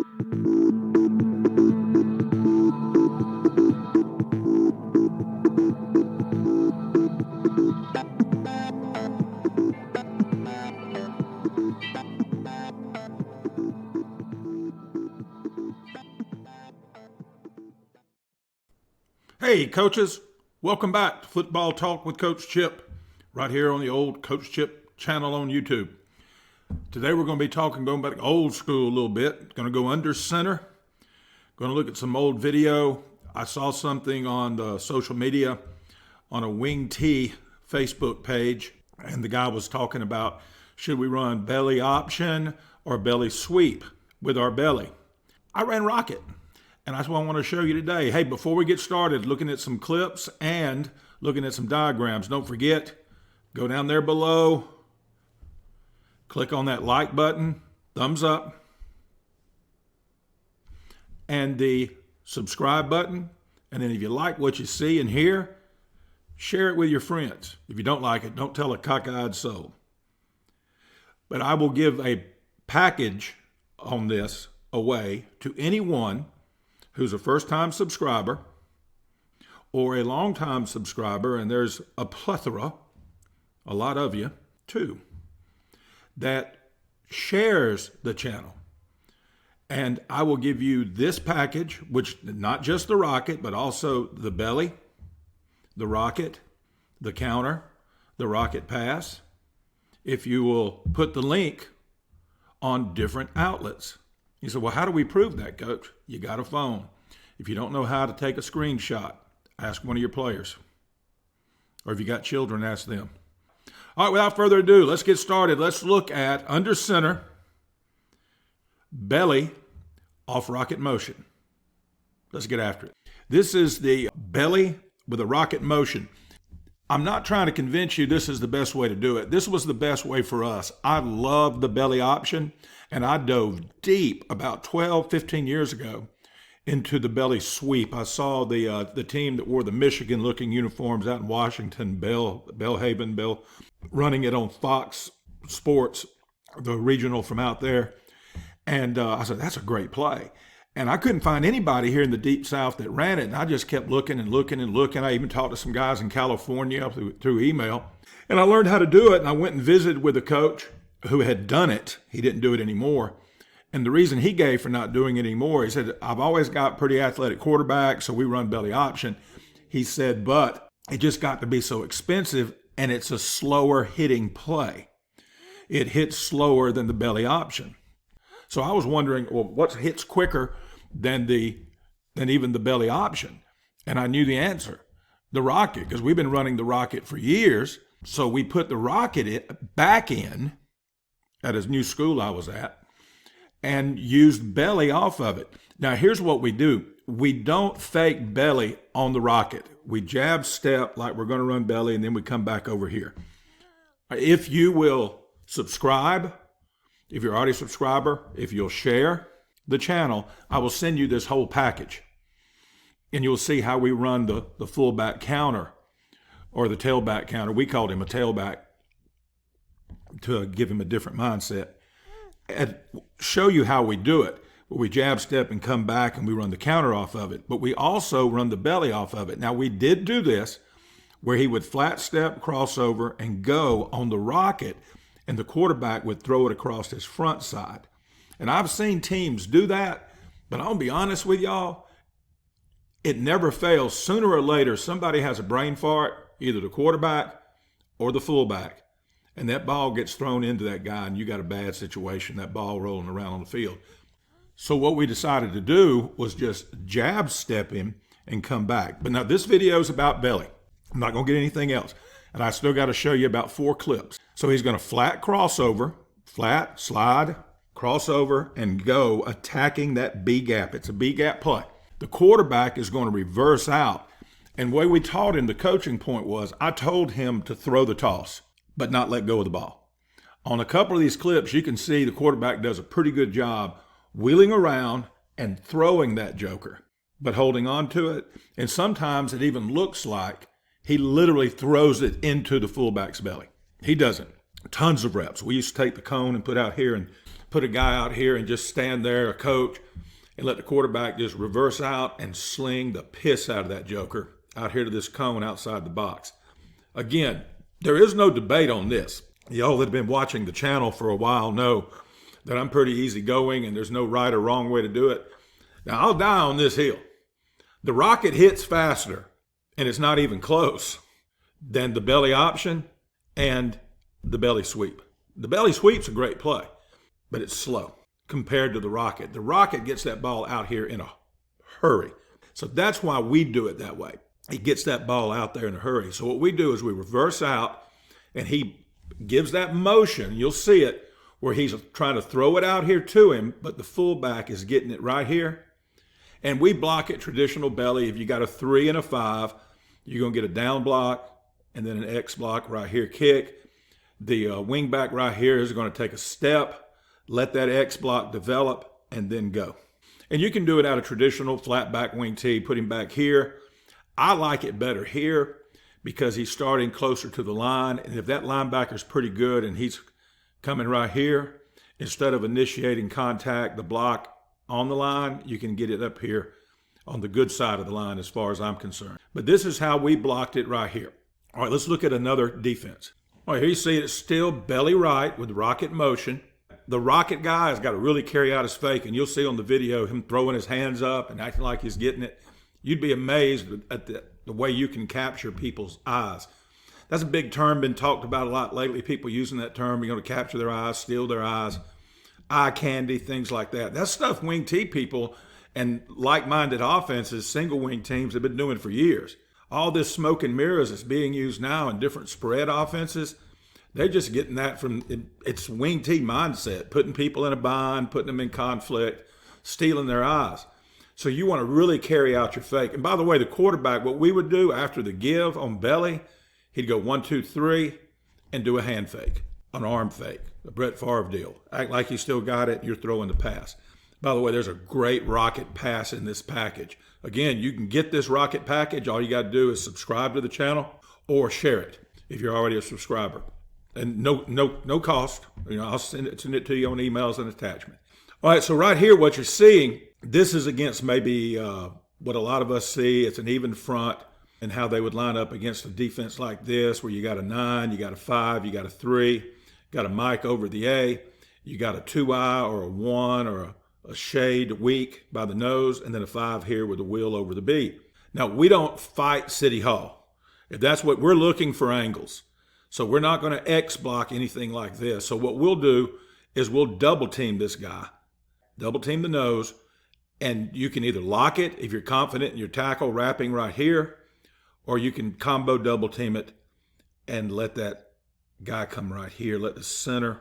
Hey, coaches. Welcome back to Football Talk with Coach Chip, right here on the old Coach Chip channel on YouTube. Today we're going to be going back old school a little bit. Going to go under center. Going to look at some old video. I saw something on the social media on a Wing T Facebook page, and the guy was talking about should we run belly option or belly sweep with our belly. I ran rocket. And that's what I want to show you today. Hey, before we get started, looking at some clips and looking at some diagrams, don't forget, go down there below, click on that like button, thumbs up, and the subscribe button. And then if you like what you see and hear, share it with your friends. If you don't like it, don't tell a cockeyed soul. But I will give a package on this away to anyone who's a first-time subscriber or a long-time subscriber, and there's a plethora, a lot of you, too, that shares the channel. And I will give you this package, which not just the rocket, but also the belly, the rocket, the counter, the rocket pass, if you will put the link on different outlets. You say, well, how do we prove that, Coach? You got a phone. If you don't know how to take a screenshot, ask one of your players. Or if you got children, ask them. All right, without further ado, let's get started. Let's look at under center, belly, off rocket motion. Let's get after it. This is the belly with a rocket motion. I'm not trying to convince you this is the best way to do it. This was the best way for us. I love the belly option, and I dove deep about 12, 15 years ago into the belly sweep. I saw the team that wore the Michigan-looking uniforms out in Washington, Bell, running it on Fox Sports, the regional from out there. And I said, that's a great play. And I couldn't find anybody here in the Deep South that ran it. And I just kept looking and looking and looking. I even talked to some guys in California through email. And I learned how to do it. And I went and visited with a coach who had done it. He didn't do it anymore. And the reason he gave for not doing it anymore, he said, I've always got pretty athletic quarterbacks, so we run belly option. He said, but it just got to be so expensive, and it's a slower hitting play. It hits slower than the belly option. So I was wondering, well, what hits quicker than even the belly option? And I knew the answer, the rocket, because we've been running the rocket for years. So we put the rocket back in at a new school I was at and used belly off of it. Now, here's what we do. We don't fake belly on the rocket. We jab step like we're going to run belly, and then we come back over here. If you will subscribe, if you're already a subscriber, if you'll share the channel, I will send you this whole package. And you'll see how we run the fullback counter or the tailback counter. We called him a tailback to give him a different mindset. And show you how we do it. We jab step and come back and we run the counter off of it. But we also run the belly off of it. Now, we did do this where he would flat step, crossover, and go on the rocket, and the quarterback would throw it across his front side. And I've seen teams do that, but I'll be honest with y'all, it never fails. Sooner or later, somebody has a brain fart, either the quarterback or the fullback, and that ball gets thrown into that guy, and you got a bad situation, that ball rolling around on the field. So what we decided to do was just jab step him and come back. But now this video is about belly. I'm not going to get anything else. And I still got to show you about 4 clips. So he's going to flat crossover, flat, slide, crossover, and go attacking that B gap. It's a B gap play. The quarterback is going to reverse out. And the way we taught him, the coaching point was, I told him to throw the toss, but not let go of the ball. On a couple of these clips, you can see the quarterback does a pretty good job wheeling around and throwing that joker, but holding on to it. And sometimes it even looks like he literally throws it into the fullback's belly. He doesn't. Tons of reps. We used to take the cone and put out here and put a guy out here and just stand there, a coach, and let the quarterback just reverse out and sling the piss out of that joker out here to this cone outside the box. Again, there is no debate on this. Y'all that have been watching the channel for a while know that I'm pretty easygoing and there's no right or wrong way to do it. Now, I'll die on this hill. The rocket hits faster, and it's not even close, than the belly option and the belly sweep. The belly sweep's a great play, but it's slow compared to the rocket. The rocket gets that ball out here in a hurry. So that's why we do it that way. He gets that ball out there in a hurry. So what we do is we reverse out, and he gives that motion. You'll see it where he's trying to throw it out here to him, but the fullback is getting it right here. And we block it traditional belly. If you got a 3 and a 5, you're going to get a down block and then an X block right here, kick. The wing back right here is going to take a step, let that X block develop, and then go. And you can do it out of traditional flat back wing T, put him back here. I like it better here because he's starting closer to the line. And if that linebacker's pretty good and he's coming right here, instead of initiating contact, the block on the line, you can get it up here on the good side of the line as far as I'm concerned. But this is how we blocked it right here. All right, let's look at another defense. All right, here you see it's still belly right with rocket motion. The rocket guy has got to really carry out his fake, and you'll see on the video him throwing his hands up and acting like he's getting it. You'd be amazed at the way you can capture people's eyes. That's a big term, been talked about a lot lately, people using that term. You're going to capture their eyes, steal their eyes, eye candy, things like that. That's stuff wing T people and like-minded offenses, single wing teams have been doing for years. All this smoke and mirrors that's being used now in different spread offenses, they're just getting that from, it's wing T mindset, putting people in a bind, putting them in conflict, stealing their eyes. So you want to really carry out your fake. And by the way, the quarterback, what we would do after the give on belly, he'd go 1, 2, 3 and do a hand fake, an arm fake, a Brett Favre deal. Act like you still got it, you're throwing the pass. By the way, there's a great rocket pass in this package. Again, you can get this rocket package. All you got to do is subscribe to the channel or share it if you're already a subscriber. And no cost. I'll send it to you on emails and attachment. All right, so right here, what you're seeing, this is against maybe what a lot of us see. It's an even front and how they would line up against a defense like this, where you got a 9, you got a 5, you got a 3, got a mic over the A, you got a 2-eye or a 1 or a shade weak by the nose, and then a 5 here with a wheel over the B. Now, we don't fight City Hall. If that's what we're looking for, angles. So we're not going to X block anything like this. So what we'll do is we'll double team this guy, double team the nose, and you can either lock it if you're confident in your tackle wrapping right here, or you can combo double team it and let that guy come right here, let the center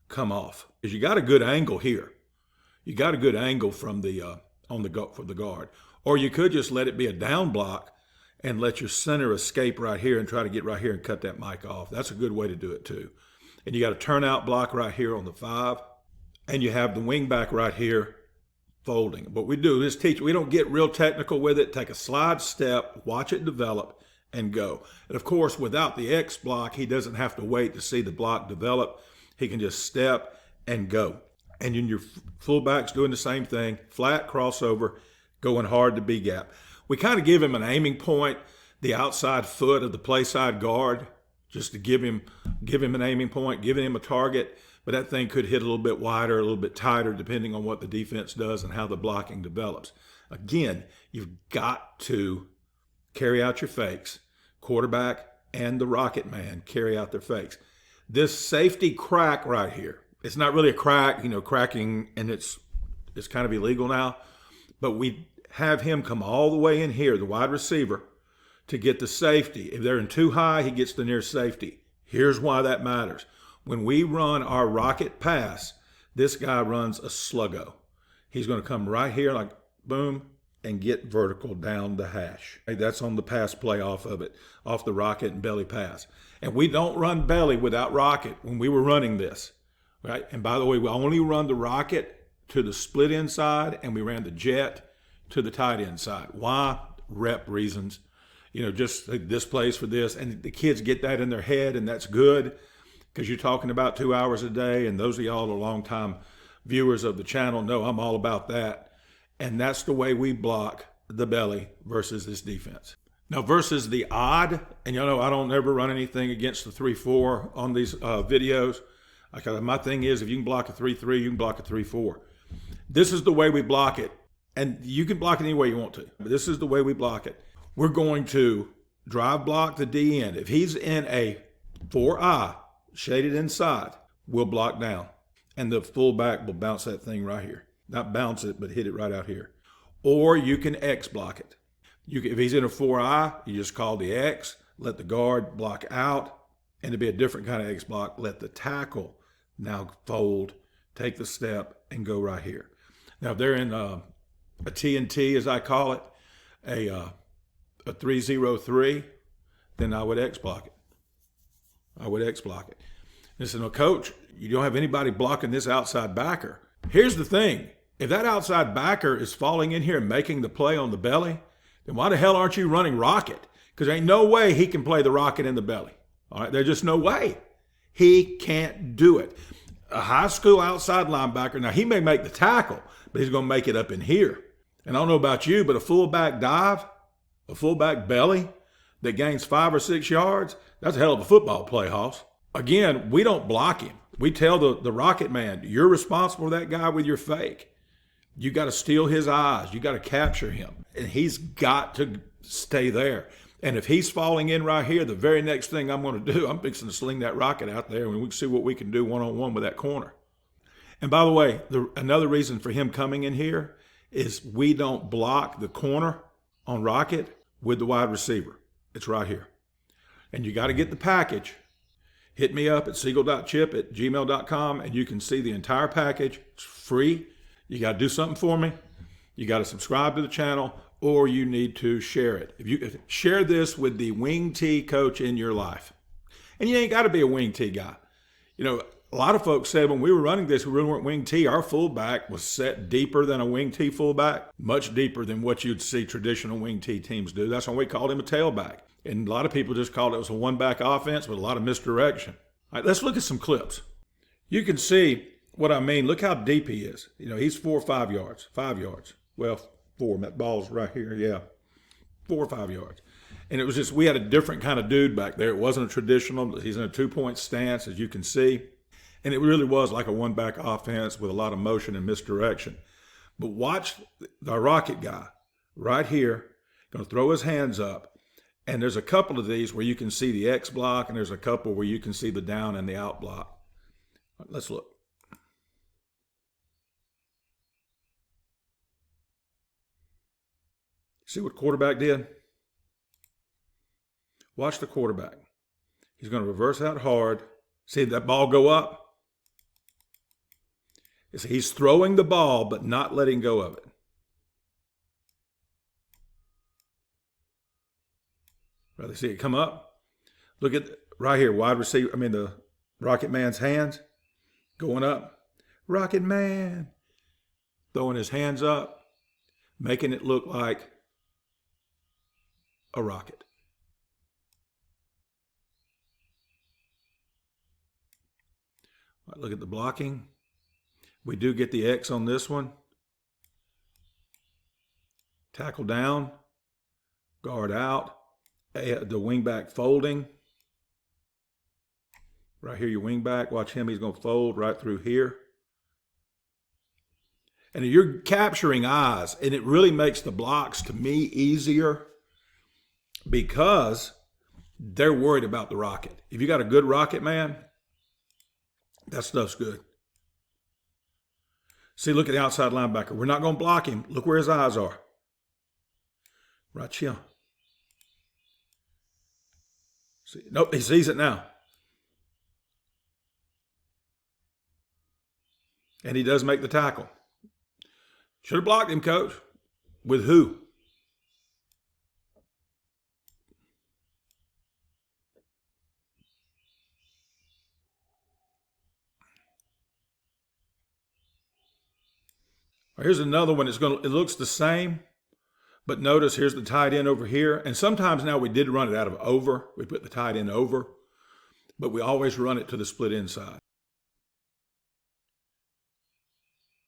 come off. Because you got a good angle here. You got a good angle from the for the guard. Or you could just let it be a down block and let your center escape right here and try to get right here and cut that mic off. That's a good way to do it too. And you got a turnout block right here on the 5. And you have the wing back right here folding. What we do is teach, we don't get real technical with it. Take a slide step, watch it develop, and go. And of course, without the X block, he doesn't have to wait to see the block develop. He can just step and go. And then your fullback's doing the same thing, flat crossover, going hard to B gap. We kind of give him an aiming point, the outside foot of the play side guard, just to give him an aiming point, giving him a target. But that thing could hit a little bit wider, a little bit tighter, depending on what the defense does and how the blocking develops. Again, you've got to carry out your fakes. Quarterback and the rocket man carry out their fakes. This safety crack right here, it's not really a crack, cracking, and it's kind of illegal now, but we have him come all the way in here, the wide receiver, to get the safety. If they're in too high, he gets the near safety. Here's why that matters. When we run our rocket pass, this guy runs a sluggo. He's going to come right here like boom and get vertical down the hash. That's on the pass play off of it, off the rocket and belly pass. And we don't run belly without rocket when we were running this, right? And by the way, we only run the rocket to the split inside, and we ran the jet to the tight end side. Why? Rep reasons. Just this plays for this. And the kids get that in their head, and that's good because you're talking about 2 hours a day, and those of y'all are long-time viewers of the channel know I'm all about that. And that's the way we block the belly versus this defense. Now, versus the odd, and you know, I don't ever run anything against the 3-4 on these videos. My thing is, if you can block a 3-3, you can block a 3-4. This is the way we block it. And you can block it any way you want to. But this is the way we block it. We're going to drive block the D end. If he's in a 4-eye, shaded inside, we'll block down. And the fullback will bounce that thing right here. Not bounce it, but hit it right out here. Or you can X block it. If he's in a 4-eye, you just call the X, let the guard block out, and it'd be a different kind of X block. Let the tackle now fold, take the step, and go right here. Now, if they're in a T&T, as I call it, a 3-0-3, then I would X block it. I would X block it. And said, no, coach, you don't have anybody blocking this outside backer. Here's the thing. If that outside backer is falling in here and making the play on the belly, then why the hell aren't you running rocket? Because there ain't no way he can play the rocket in the belly. All right, there's just no way. He can't do it. A high school outside linebacker, now he may make the tackle, but he's going to make it up in here. And I don't know about you, but a fullback dive, a fullback belly that gains 5 or 6 yards, that's a hell of a football play, Hoss. Again, we don't block him. We tell the rocket man, you're responsible for that guy with your fake. You got to steal his eyes. You got to capture him. And he's got to stay there. And if he's falling in right here, the very next thing I'm going to do, I'm fixing to sling that rocket out there and we can see what we can do one-on-one with that corner. And by the way, another reason for him coming in here is we don't block the corner on rocket with the wide receiver. It's right here. And you got to get the package. Hit me up at siegel.chip@gmail.com and you can see the entire package. It's free. You got to do something for me. You got to subscribe to the channel, or you need to share it. If you share this with the wing tee coach in your life, and you ain't got to be a wing tee guy. You know, a lot of folks said when we were running this, we really weren't wing tee. Our fullback was set deeper than a wing tee fullback, much deeper than what you'd see traditional wing tee teams do. That's why we called him a tailback. And a lot of people just called it was a one-back offense with a lot of misdirection. All right, let's look at some clips. You can see what I mean. Look how deep he is. You know, he's 4 or 5 yards, 5 yards. Well, 4, that ball's right here, yeah. 4 or 5 yards. And it was just, we had a different kind of dude back there. It wasn't a traditional, he's in a 2-point stance, as you can see. And it really was like a one-back offense with a lot of motion and misdirection. But watch the rocket guy right here, going to throw his hands up. And there's a couple of these where you can see the X block, and there's a couple where you can see the down and the out block. Let's look. See what quarterback did? Watch the quarterback. He's going to reverse out hard. See that ball go up? He's throwing the ball, but not letting go of it. Rather see it come up. Look at right here, wide receiver. I mean, the Rocket Man's hands going up. Rocket Man throwing his hands up, making it look like a rocket. Right, look at the blocking. We do get the X on this one. Tackle down, guard out, the wingback folding. Right here, your wingback. Watch him. He's going to fold right through here. And you're capturing eyes, and it really makes the blocks, to me, easier because they're worried about the rocket. If you got a good rocket man, that stuff's good. See, look at the outside linebacker. We're not going to block him. Look where his eyes are. Right here. See, nope, he sees it now. And he does make the tackle. Should have blocked him, coach. With who? Here's another one. It looks the same, but notice here's the tight end over here. And sometimes now we did run it out of over. We put the tight end over, but we always run it to the split inside.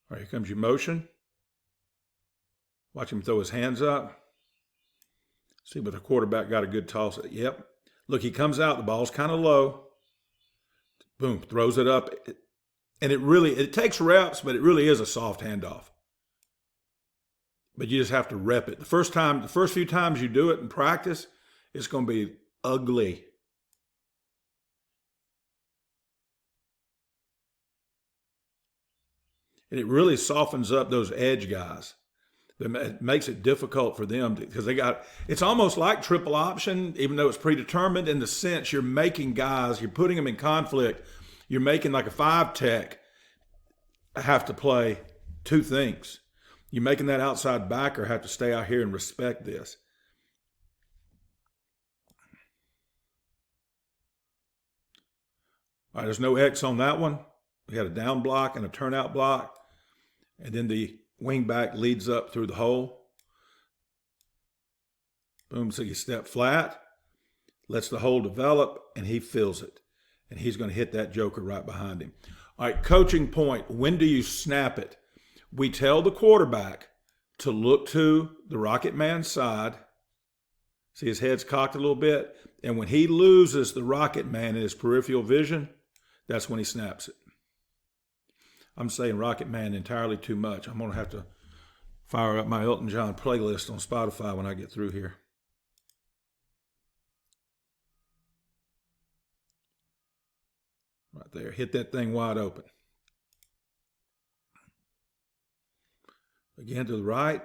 All right, here comes your motion. Watch him throw his hands up. See, but the quarterback got a good toss. Yep. Look, he comes out. The ball's kind of low. Boom, throws it up. And it takes reps, but it really is a soft handoff. But you just have to rep it. The first few times you do it in practice, it's going to be ugly. And it really softens up those edge guys. It makes it difficult for them because it's almost like triple option, even though it's predetermined in the sense you're making guys, you're putting them in conflict. You're making like a 5-tech have to play two things. You're making that outside backer have to stay out here and respect this. All right, there's no X on that one. We had a down block and a turnout block. And then the wing back leads up through the hole. Boom, so you step flat, lets the hole develop, and he fills it. And he's going to hit that joker right behind him. All right, coaching point. When do you snap it? We tell the quarterback to look to the Rocket Man's side. See his head's cocked a little bit. And when he loses the Rocket Man in his peripheral vision, that's when he snaps it. I'm saying Rocket Man entirely too much. I'm going to have to fire up my Elton John playlist on Spotify when I get through here. Right there. Hit that thing wide open. Again to the right.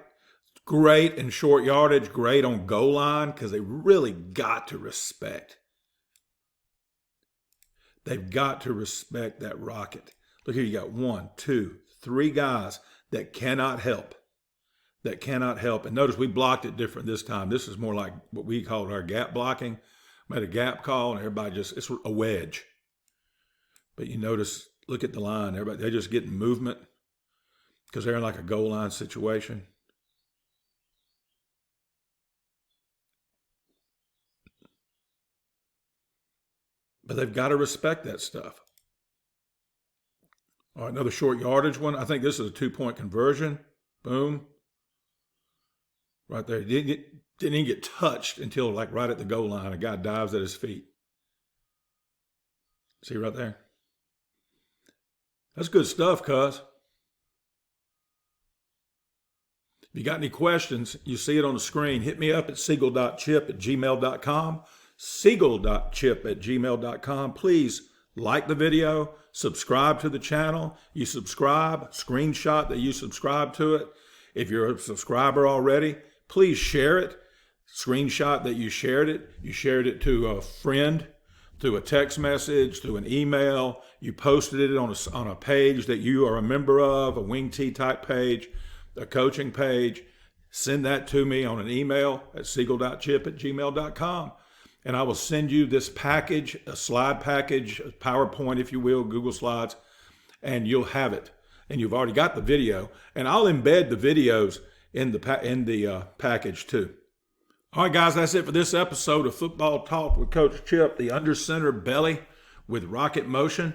Great in short yardage. Great on goal line because they really got to respect. They've got to respect that rocket. Look here, you got 1, 2, 3 guys that cannot help. And notice we blocked it different this time. This is more like what we called our gap blocking. Made a gap call and everybody it's a wedge. But you notice, look at the line. They're just getting movement because they're in like a goal line situation. But they've got to respect that stuff. All right, another short yardage one. I think this is a 2-point conversion. Boom. Right there. Didn't even get touched until like right at the goal line. A guy dives at his feet. See right there? That's good stuff, cuz. If you got any questions, you see it on the screen. Hit me up at siegel.chip@gmail.com. Siegel.chip@gmail.com. Please like the video, subscribe to the channel. You subscribe, screenshot that you subscribe to it. If you're a subscriber already, please share it. Screenshot that you shared it. You shared it to a friend, through a text message, through an email. You posted it on a page that you are a member of, a Wing T type page, a coaching page. Send that to me on an email at siegel.chip@gmail.com. And I will send you this package, a slide package, a PowerPoint, if you will, Google Slides, and you'll have it. And you've already got the video. And I'll embed the videos in the package too. All right, guys, that's it for this episode of Football Talk with Coach Chip, the under center belly with rocket motion.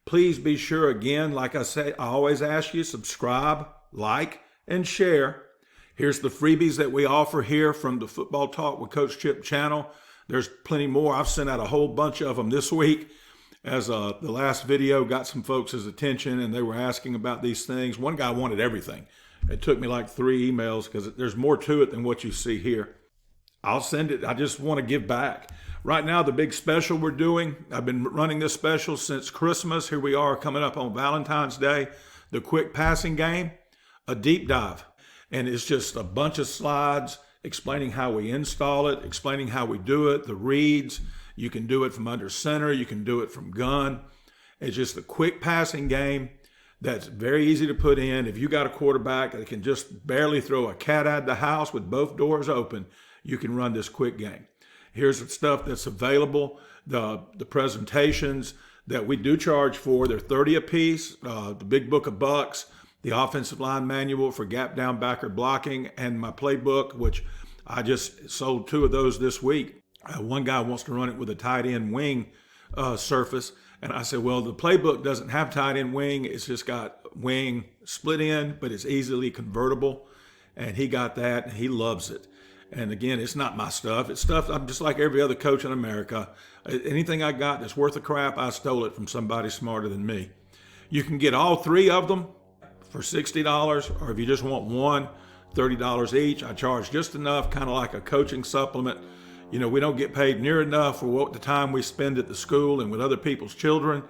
Please be sure, again, like I say, I always ask you, subscribe, like, and share. Here's the freebies that we offer here from the Football Talk with Coach Chip channel. There's plenty more. I've sent out a whole bunch of them this week as the last video got some folks' attention and they were asking about these things. One guy wanted everything. It took me like 3 emails because there's more to it than what you see here. I'll send it. I just want to give back. Right now, the big special we're doing, I've been running this special since Christmas. Here we are coming up on Valentine's Day. The quick passing game, a deep dive. And it's just a bunch of slides explaining how we install it, explaining how we do it, the reads. You can do it from under center. You can do it from gun. It's just a quick passing game that's very easy to put in. If you got a quarterback that can just barely throw a cat out of the house with both doors open, you can run this quick game. Here's the stuff that's available, the presentations that we do charge for. They're $30 a piece, the Big Book of Bucks, the offensive line manual for gap down backer blocking, and my playbook, which I just sold 2 of those this week. One guy wants to run it with a tight end wing surface. And I said, well, the playbook doesn't have tight end wing. It's just got wing split in, but it's easily convertible. And he got that, and he loves it. And again, it's not my stuff. It's stuff I'm just like every other coach in America. Anything I got that's worth a crap, I stole it from somebody smarter than me. You can get all three of them for $60, or if you just want one, $30 each. I charge just enough, kind of like a coaching supplement. You know, we don't get paid near enough for what the time we spend at the school and with other people's children.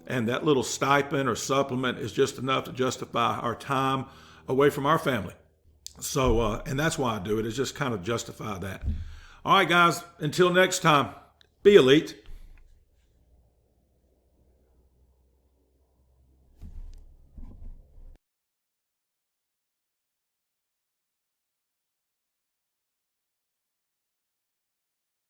And that little stipend or supplement is just enough to justify our time away from our family. So, and that's why I do it, is just kind of justify that. All right, guys, until next time, be elite.